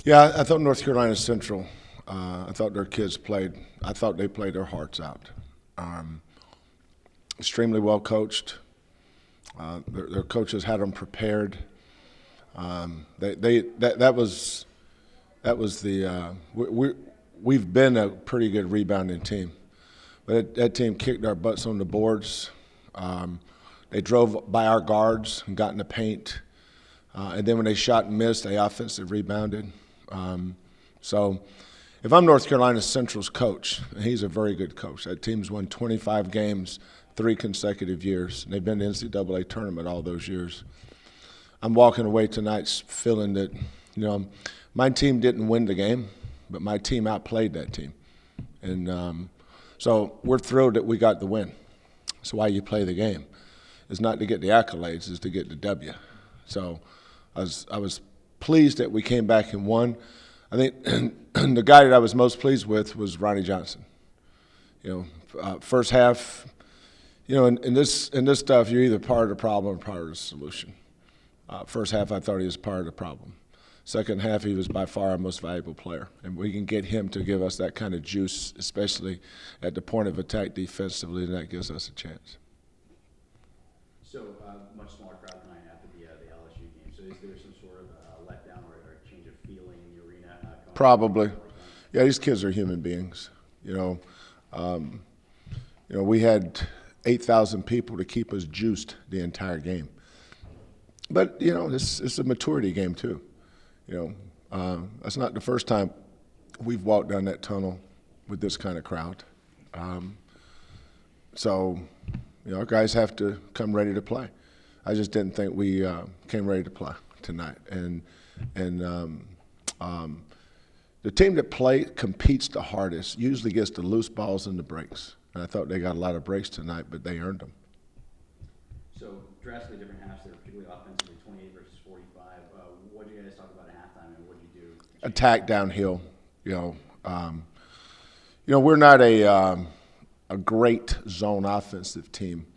Yeah, I thought North Carolina Central. I thought their kids played. I thought they played their hearts out. Um, Extremely well coached. Their coaches had them prepared. That was the we've been a pretty good rebounding team, but that team kicked our butts on the boards. They drove by our guards and got in the paint, and then when they shot and missed, they offensive rebounded. So, if I'm North Carolina Central's coach, and he's a very good coach. That team's won 25 games, 3 consecutive years. And they've been to the NCAA tournament all those years. I'm walking away tonight feeling that, my team didn't win the game, but my team outplayed that team. And so we're thrilled that we got the win. That's why you play the game. It's not to get the accolades, it's to get the W. So I was pleased that we came back and won. I think the guy that I was most pleased with was Ronnie Johnson. First half, in this stuff, you're either part of the problem or part of the solution. First half, I thought he was part of the problem. Second half, he was by far our most valuable player, and we can get him to give us that kind of juice, especially at the point of attack defensively, and that gives us a chance. So much smaller crowd tonight after the LSU game. So is there some sort of letdown or a change of feeling in the arena? Probably. Yeah, these kids are human beings. We had 8,000 people to keep us juiced the entire game. But it's a maturity game too. That's not the first time we've walked down that tunnel with this kind of crowd. So our guys have to come ready to play. I just didn't think we came ready to play tonight. And the team that competes the hardest usually gets the loose balls and the breaks. And I thought they got a lot of breaks tonight, but they earned them. So drastically different halves there, particularly offensively, 28 versus 45. What did you guys talk about at halftime, and what did you do? Attack downhill. We're not a great zone offensive team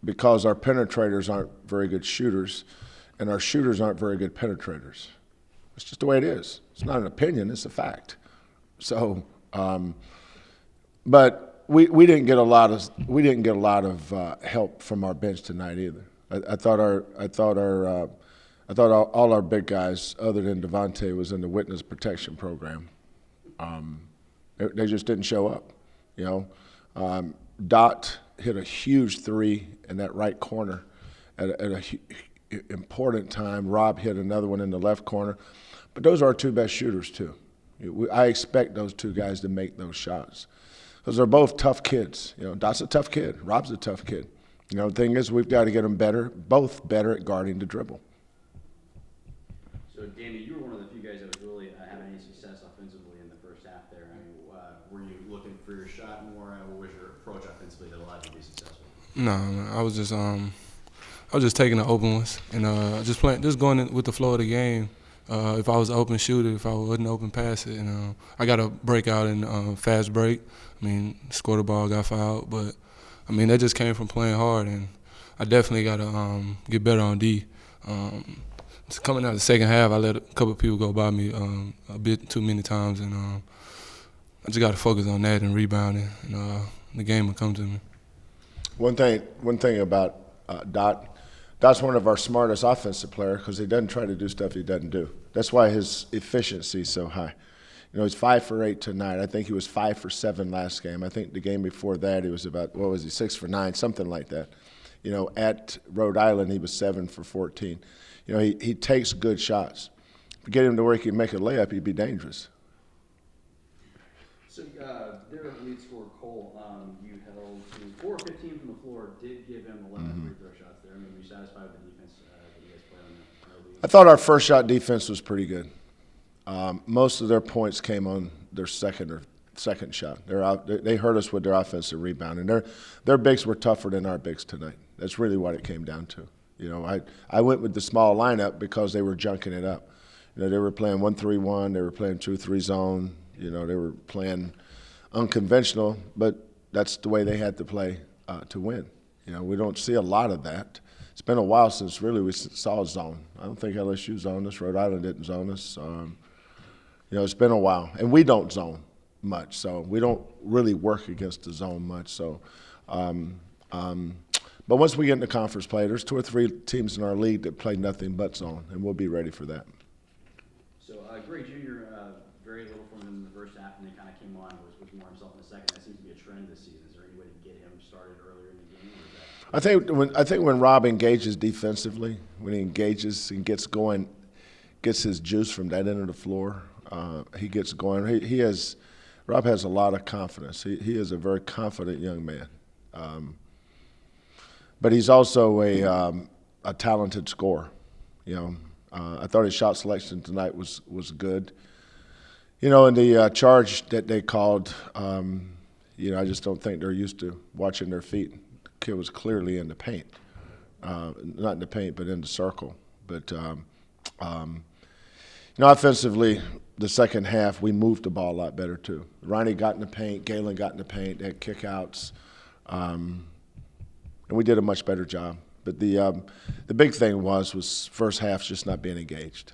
because our penetrators aren't very good shooters, and our shooters aren't very good penetrators. It's just the way it is. It's not an opinion; it's a fact. So, but we didn't get a lot of help from our bench tonight either. I thought all our big guys, other than Devontae, was in the witness protection program. They just didn't show up. Dot hit a huge 3 in that right corner at a important time. Rob hit another one in the left corner. But those are our 2 best shooters too. I expect those 2 guys to make those shots because they're both tough kids. Dot's a tough kid. Rob's a tough kid. The thing is, we've got to get them both better at guarding the dribble. So, Danny, you were one of the few guys that was really having any success offensively in the first half there. I mean, were you looking for your shot more? What was your approach offensively that allowed you to be successful? No, I was just taking the open ones and just going in with the flow of the game. If I was an open shooter, if I wasn't open, pass it. And I got a breakout in fast break. Scored the ball, got fouled, but that just came from playing hard, and I definitely got to get better on D. Coming out of the second half, I let a couple of people go by me a bit too many times, and I just got to focus on that and rebounding, and the game will come to me. One thing about Dot's one of our smartest offensive players because he doesn't try to do stuff he doesn't do. That's why his efficiency is so high. He's 5 for 8 tonight. I think he was 5 for 7 last game. I think the game before that he was about 6 for 9, something like that. At Rhode Island he was 7 for 14. He takes good shots. If you get him to where he can make a layup, he'd be dangerous. So their lead scorer, Cole, you held to 4 of 15 from the floor, did give him 11 free throw shots there. Were you satisfied with the defense that you guys played on the league? I thought our first shot defense was pretty good. Most of their points came on their second shot. They hurt us with their offensive rebound, and their bigs were tougher than our bigs tonight. That's really what it came down to. I went with the small lineup because they were junking it up. They were playing 1-3-1. They were playing 2-3 zone. They were playing unconventional, but that's the way they had to play to win. We don't see a lot of that. it's been a while since really we saw a zone. I don't think LSU zoned us. Rhode Island didn't zone us. It's been a while, and we don't zone much, so we don't really work against the zone much. So, but once we get into conference play, there's 2 or 3 teams in our league that play nothing but zone, and we'll be ready for that. So, Gray Jr., very little from him in the first half, and then kind of came on, was more himself in the second. That seems to be a trend this season. Is there any way to get him started earlier in the game? Or is that... I think when Rob engages defensively, when he engages and gets going, gets his juice from that end of the floor, he gets going. Rob has a lot of confidence. He is a very confident young man. But he's also a talented scorer. I thought his shot selection tonight was good. In the charge that they called, I just don't think they're used to watching their feet. The kid was clearly in the paint, not in the paint, but in the circle. But offensively, the second half we moved the ball a lot better too. Ronnie got in the paint, Galen got in the paint, they had kickouts, and we did a much better job. But the big thing was first half just not being engaged.